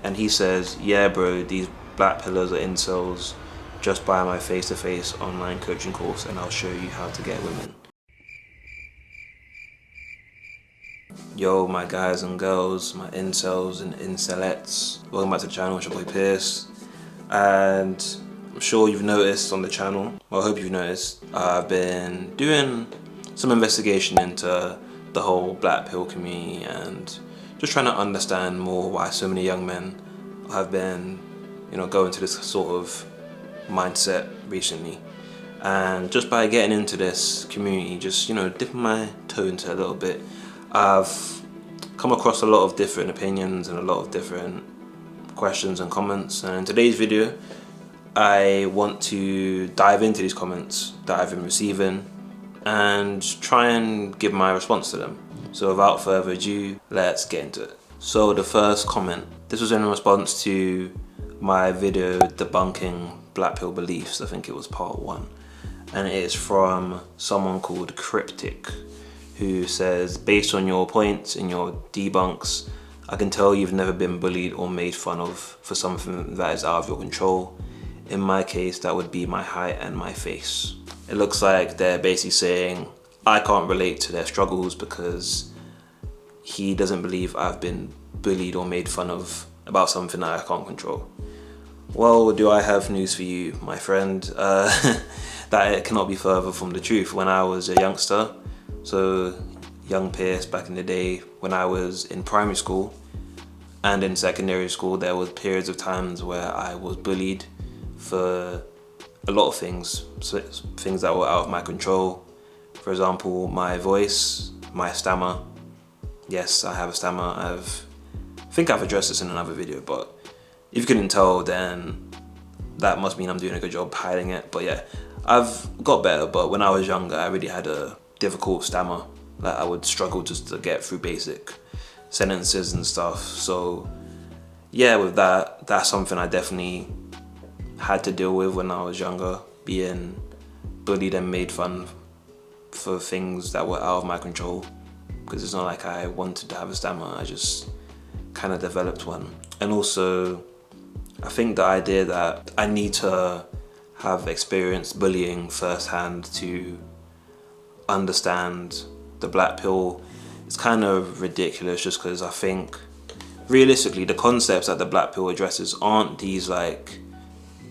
and he says, yeah bro, these black pillars are incels, just buy my face-to-face online coaching course and I'll show you how to get women. Yo my guys and girls, my incels and incelettes, welcome back to the channel. It's your boy Pierce, and I'm sure you've noticed on the channel, well I hope you've noticed, I've been doing some investigation into the whole black pill community and just trying to understand more why so many young men have been, going to this sort of mindset recently. And just by getting into this community, just dipping my toe into a little bit, I've come across a lot of different opinions and a lot of different questions and comments. And in today's video, I want to dive into these comments that I've been receiving and try and give my response to them. So without further ado, let's get into it. So the first comment, this was in response to my video debunking black pill beliefs. I think it was part 1. And it is from someone called Cryptic, who says, based on your points and your debunks, I can tell you've never been bullied or made fun of for something that is out of your control. In my case, that would be my height and my face. It looks like they're basically saying I can't relate to their struggles because he doesn't believe I've been bullied or made fun of about something that I can't control. Well, do I have news for you, my friend? That it cannot be further from the truth. When I was a youngster, so young Pierce back in the day, when I was in primary school and in secondary school, there was periods of times where I was bullied for a lot of things, so things that were out of my control. For example, my voice, my stammer. Yes, I have a stammer. I think I've addressed this in another video, but if you couldn't tell, then that must mean I'm doing a good job hiding it. But yeah, I've got better, but when I was younger, I really had a difficult stammer. Like I would struggle just to get through basic sentences and stuff. So yeah, with that, that's something I definitely had to deal with when I was younger, being bullied and made fun for things that were out of my control, because it's not like I wanted to have a stammer, I just kind of developed one. And also, I think the idea that I need to have experienced bullying firsthand to understand the black pill is kind of ridiculous, just because I think realistically the concepts that the black pill addresses aren't these like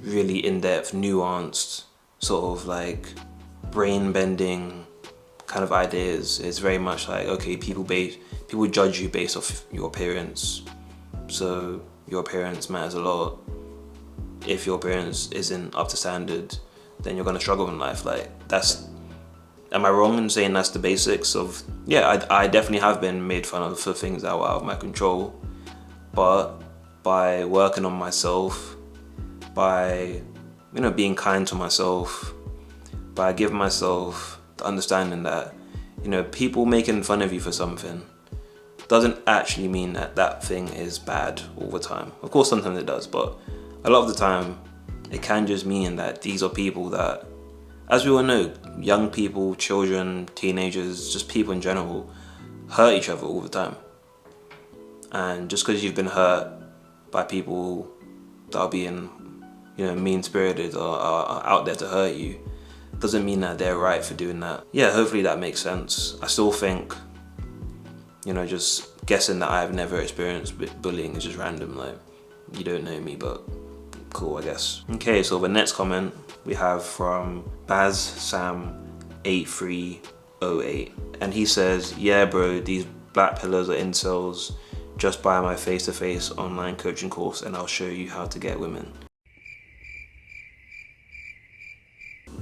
really in-depth, nuanced, sort of like brain-bending kind of ideas. It's very much like, okay, people judge you based off your appearance, so your appearance matters a lot. If your appearance isn't up to standard, then you're gonna struggle in life. Like am I wrong in saying that's the basics of, yeah, I definitely have been made fun of for things that were out of my control, but by working on myself, by being kind to myself, by giving myself the understanding that people making fun of you for something doesn't actually mean that that thing is bad all the time. Of course sometimes it does, but a lot of the time it can just mean that these are people that, as we all know, young people, children, teenagers, just people in general, hurt each other all the time. And just because you've been hurt by people that are being mean-spirited or are out there to hurt you, doesn't mean that they're right for doing that. Yeah, hopefully that makes sense. I still think, just guessing that I've never experienced bullying is just random. Like, you don't know me, but cool, I guess. Okay, so the next comment we have from BazSam8308, and he says, yeah bro, these black pillars are incels, just buy my face-to-face online coaching course and I'll show you how to get women.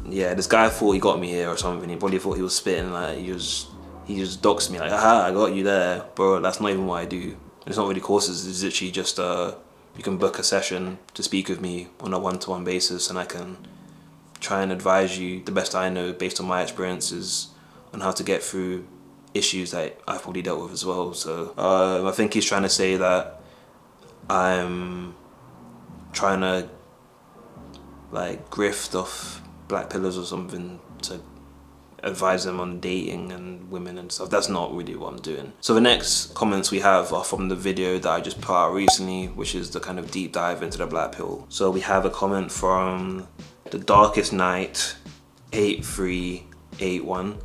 Yeah, this guy thought he got me here or something. He probably thought he was spitting, like he just doxed me like, aha, I got you there. Bro, that's not even what I do. It's not really courses, it's literally just you can book a session to speak with me on a one-to-one basis, and I can try and advise you the best I know based on my experiences on how to get through issues that I've probably dealt with as well. So I think he's trying to say that I'm trying to like grift off black pillars or something to advise them on dating and women and stuff. That's not really what I'm doing. So the next comments we have are from the video that I just put out recently, which is the kind of deep dive into the black pill. So we have a comment from the Darkest Night 8381,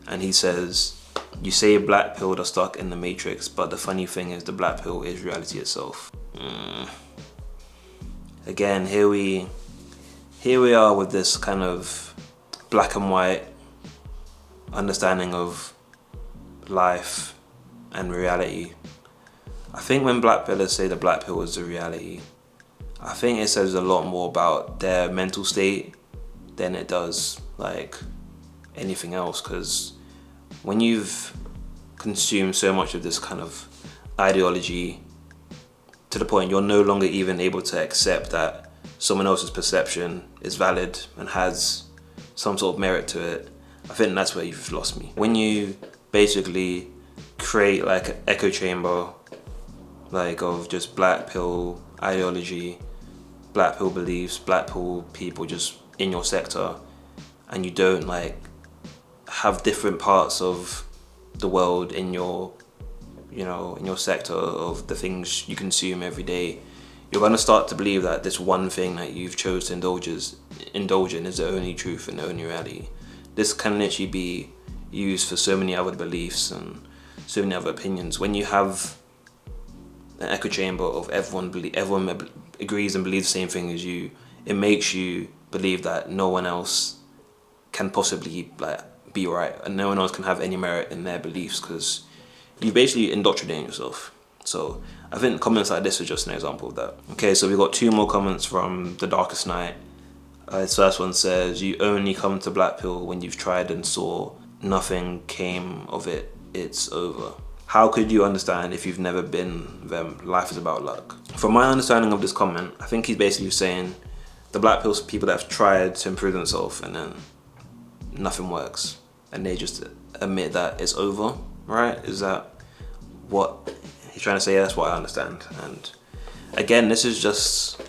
and he says, "You say black pill are stuck in the matrix, but the funny thing is the black pill is reality itself." Again, here we are with this kind of black and white understanding of life and reality. I think when black pillers say the black pill is the reality, I think it says a lot more about their mental state than it does like anything else, because when you've consumed so much of this kind of ideology to the point you're no longer even able to accept that someone else's perception is valid and has some sort of merit to it, I think that's where you've lost me. When you basically create like an echo chamber like of just black pill ideology, black pill beliefs, black pill people just in your sector, and you don't like have different parts of the world in your, you know, in your sector of the things you consume every day, you're gonna start to believe that this one thing that you've chose to indulge in is the only truth and the only reality. This can literally be used for so many other beliefs and so many other opinions. When you have an echo chamber of everyone agrees and believes the same thing as you, it makes you believe that no one else can possibly like be right and no one else can have any merit in their beliefs, because you basically indoctrinate yourself. So I think comments like this are just an example of that. Okay, so we got two more comments from the Darkest Night. His first one says, "You only come to black pill when you've tried and saw nothing came of it, it's over. How could you understand if you've never been them? Life is about luck." From my understanding of this comment, I think he's basically saying the black pill people that have tried to improve themselves and then nothing works and they just admit that it's over, right? Is that what he's trying to say? That's what I understand. And again, this is just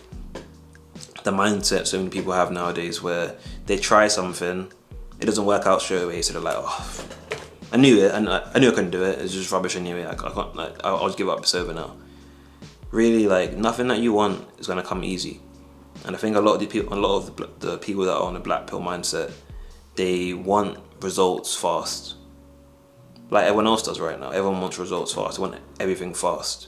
the mindset so many people have nowadays, where they try something, it doesn't work out straight away, so they're like, "Oh, I knew it, and I knew I couldn't do it. It's just rubbish anyway. I can't. Like, I'll just give up. It's over now." Really, like nothing that you want is gonna come easy, and I think a lot of the people that are on the black pill mindset, they want results fast, like everyone else does right now. Everyone wants results fast. They want everything fast,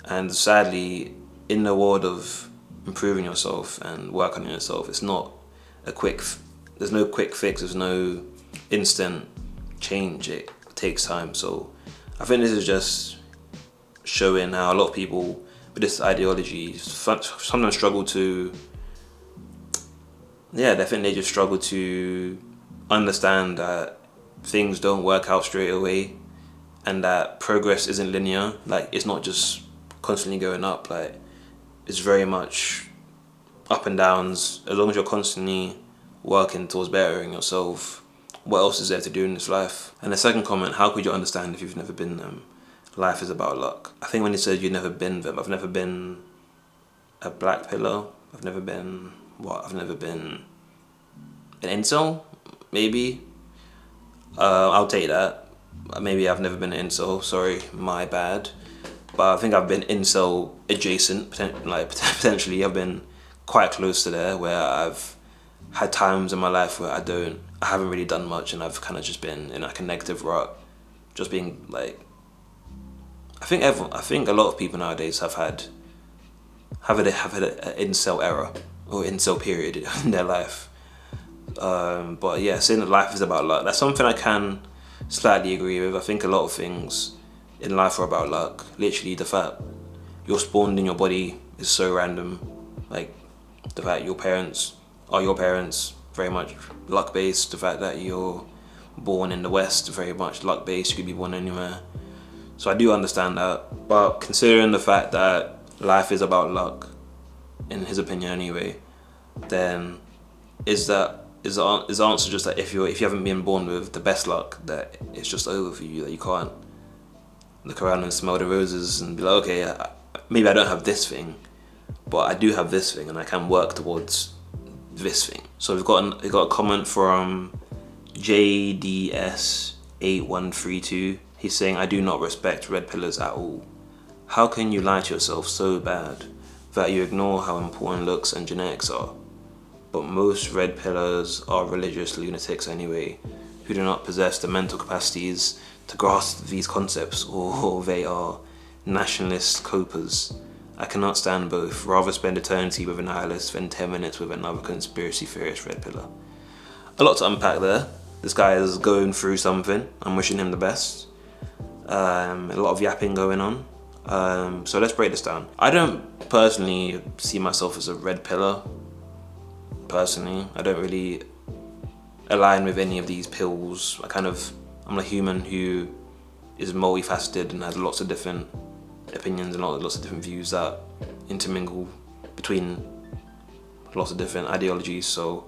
and sadly, in the world of improving yourself and working on yourself, it's not there's no quick fix, there's no instant change, it takes time. So I think this is just showing how a lot of people with this ideology sometimes struggle to, I think they just struggle to understand that things don't work out straight away and that progress isn't linear. Like, it's not just constantly going up, like it's very much up and downs. As long as you're constantly working towards bettering yourself, what else is there to do in this life? And the second comment, how could you understand if you've never been them? Life is about luck. I think when he says you've never been them, I've never been a black pillar. I've never been an incel, maybe. I'll take that. Maybe I've never been an incel, sorry, my bad. But I think I've been incel adjacent, potentially. I've been quite close to there, where I've had times in my life where I haven't really done much, and I've kind of just been in like a negative rut, just being like, I think a lot of people nowadays have had an incel era or incel period in their life. But yeah, saying that life is about luck, that's something I can slightly agree with. I think a lot of things in life are about luck. Literally, the fact you're spawned in your body is so random. Like, the fact your parents are your parents, very much luck based. The fact that you're born in the West, very much luck based. You could be born anywhere. So I do understand that. But considering the fact that life is about luck, in his opinion anyway, then is the answer just that if you haven't been born with the best luck, that it's just over for you, that you can't look around and smell the roses and be like, okay, maybe I don't have this thing, but I do have this thing and I can work towards this thing. So we've got a comment from JDS8132. He's saying, I do not respect red pillars at all. How can you lie to yourself so bad that you ignore how important looks and genetics are? But most red pillars are religious lunatics anyway, who do not possess the mental capacities to grasp these concepts, or they are nationalist copers. I cannot stand both. Rather spend eternity with a nihilist than 10 minutes with another conspiracy theorist red pillar. A lot to unpack there. This guy is going through something. I'm wishing him the best. A lot of yapping going on. So let's break this down. I don't personally see myself as a red pillar. Personally, I don't really align with any of these pills. I'm a human who is multifaceted and has lots of different opinions and lots of different views that intermingle between lots of different ideologies. So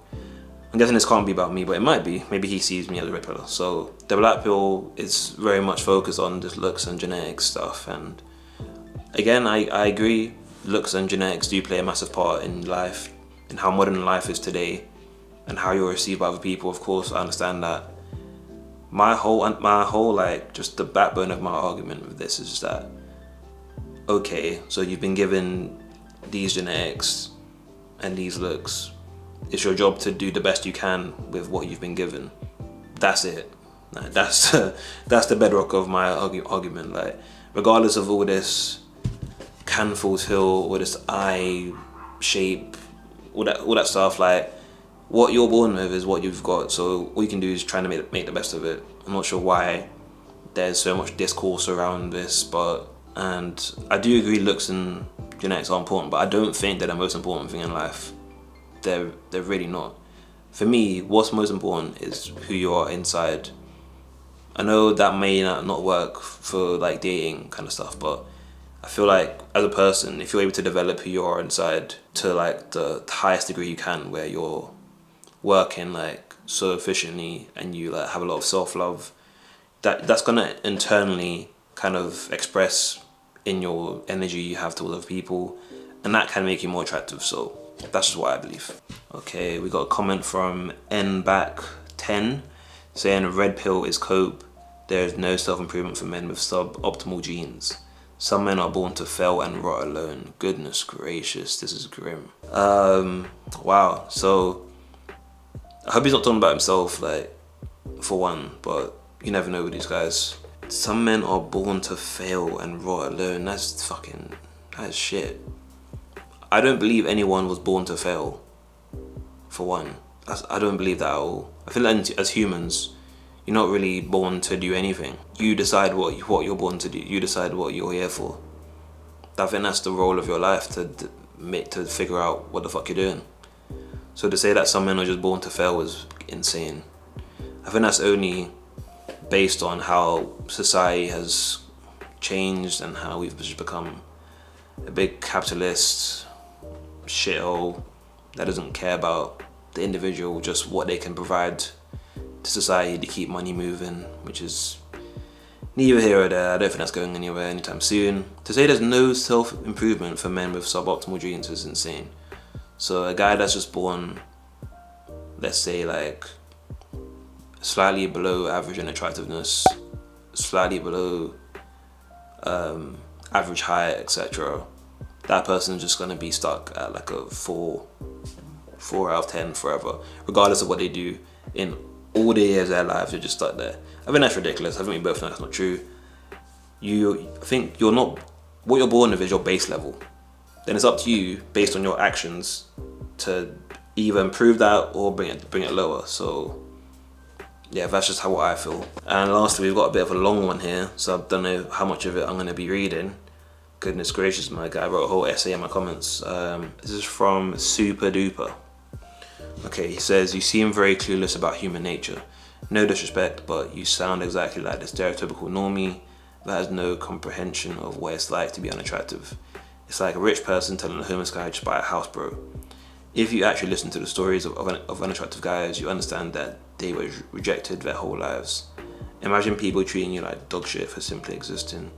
I'm guessing this can't be about me, but it might be. Maybe he sees me as a red pillar. So the Blackpill is very much focused on just looks and genetics stuff. And again, I agree, looks and genetics do play a massive part in life, in how modern life is today, and how you're received by other people. Of course, I understand that. My whole like, just the backbone of my argument with this is that, okay, so you've been given these genetics and these looks. It's your job to do the best you can with what you've been given. That's it. That's the bedrock of my argument. Like, regardless of all this can fulfill, all this eye shape, all that stuff, like, what you're born with is what you've got. So all you can do is try to make the best of it. I'm not sure why there's so much discourse around this, and I do agree looks and genetics are important, but I don't think they're the most important thing in life. They're really not. For me, what's most important is who you are inside. I know that may not work for like dating kind of stuff, but I feel like as a person, if you're able to develop who you are inside to like the highest degree you can, where you're working like so efficiently and you like have a lot of self-love, that's gonna internally kind of express in your energy you have towards other people, and that can make you more attractive. So that's just what I believe. Okay, we got a comment from nback10 saying red pill is cope. There is no self-improvement for men with suboptimal genes. Some men are born to fail and rot alone. Goodness gracious, this is grim. Wow, so I hope he's not talking about himself, like, for one, but you never know with these guys. Some men are born to fail and rot alone. That's shit. I don't believe anyone was born to fail, for one. I don't believe that at all. I feel like as humans, you're not really born to do anything. You decide what you're born to do. You decide what you're here for. I think that's the role of your life, to figure out what the fuck you're doing. So to say that some men are just born to fail is insane. I think that's only based on how society has changed and how we've just become a big capitalist shithole that doesn't care about the individual, just what they can provide to society to keep money moving, which is neither here or there. I don't think that's going anywhere anytime soon. To say there's no self-improvement for men with suboptimal genes is insane. So a guy that's just born, let's say, like slightly below average in attractiveness, slightly below average height, etc., that person's just gonna be stuck at like a 4 out of 10 forever, regardless of what they do in all the years of their lives. They're just stuck there. I think that's ridiculous. I think we both know that's not true. I think what you're born with is your base level. Then it's up to you, based on your actions, to either improve that or bring it lower. So yeah, that's just what I feel. And lastly, we've got a bit of a long one here, so I don't know how much of it I'm going to be reading. Goodness gracious, my guy wrote a whole essay in my comments. This is from Super Duper. Okay, he says, you seem very clueless about human nature. No disrespect, but you sound exactly like the stereotypical normie that has no comprehension of what it's like to be unattractive. It's like a rich person telling a homeless guy to buy a house, bro. If you actually listen to the stories of unattractive guys, you understand that they were rejected their whole lives. Imagine people treating you like dog shit for simply existing.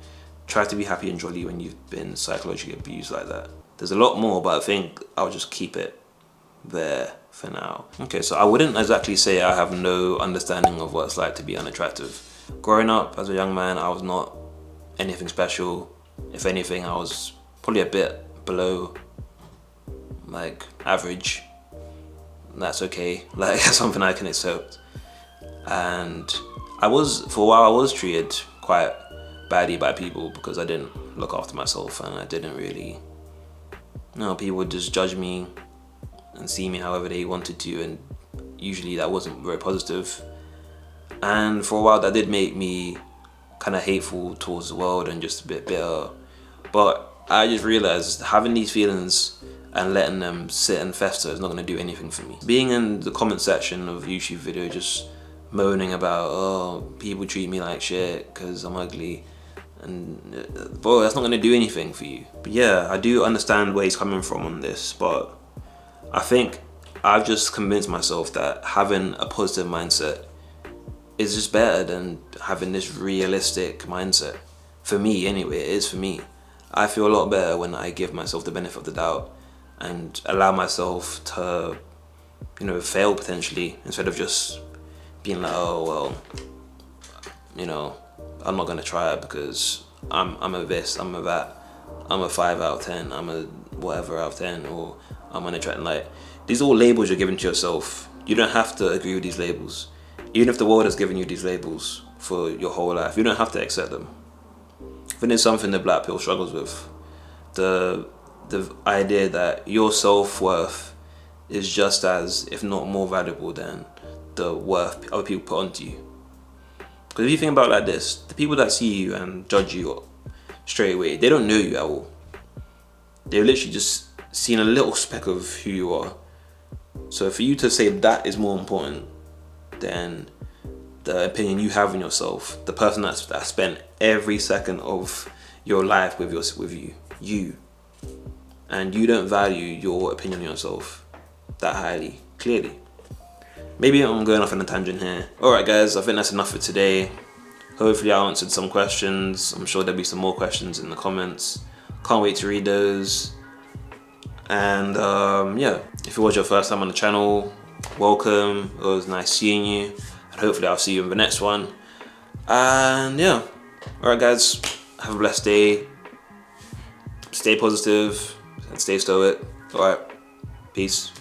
Try to be happy and jolly when you've been psychologically abused like that. There's a lot more, but I think I'll just keep it there for now. Okay, so I wouldn't exactly say I have no understanding of what it's like to be unattractive. Growing up as a young man, I was not anything special. If anything, I was probably a bit below like average. That's okay, like that's something I can accept. And for a while I was treated quite badly by people because I didn't look after myself, and I didn't really, people would just judge me and see me however they wanted to, and usually that wasn't very positive. And for a while that did make me kind of hateful towards the world and just a bit bitter. But I just realized having these feelings and letting them sit and fester is not going to do anything for me. Being in the comment section of YouTube video just moaning about, oh, people treat me like shit because I'm ugly, and bro, that's not going to do anything for you. But yeah, I do understand where he's coming from on this, but I think I've just convinced myself that having a positive mindset is just better than having this realistic mindset. For me anyway, it is for me. I feel a lot better when I give myself the benefit of the doubt and allow myself to, fail potentially, instead of just being like, oh well, I'm not gonna try it because I'm a this, I'm a that, I'm a 5 out of 10, I'm a whatever out of 10, or I'm unattractive. Like, these are all labels you're giving to yourself. You don't have to agree with these labels. Even if the world has given you these labels for your whole life, you don't have to accept them. I think it's something that Blackpill struggles with. The idea that your self-worth is just as, if not more valuable than the worth other people put onto you. Because if you think about it like this, the people that see you and judge you straight away, they don't know you at all. They've literally just seen a little speck of who you are. So for you to say that is more important than the opinion you have in yourself, the person that spent every second of your life with you, and you don't value your opinion on yourself that highly, clearly. Maybe I'm going off on a tangent here. Alright guys, I think that's enough for today. Hopefully I answered some questions. I'm sure there'll be some more questions in the comments. Can't wait to read those. And yeah, if it was your first time on the channel, welcome. It was nice seeing you, and hopefully I'll see you in the next one. And yeah, alright guys, have a blessed day. Stay positive and stay stoic. Alright, peace.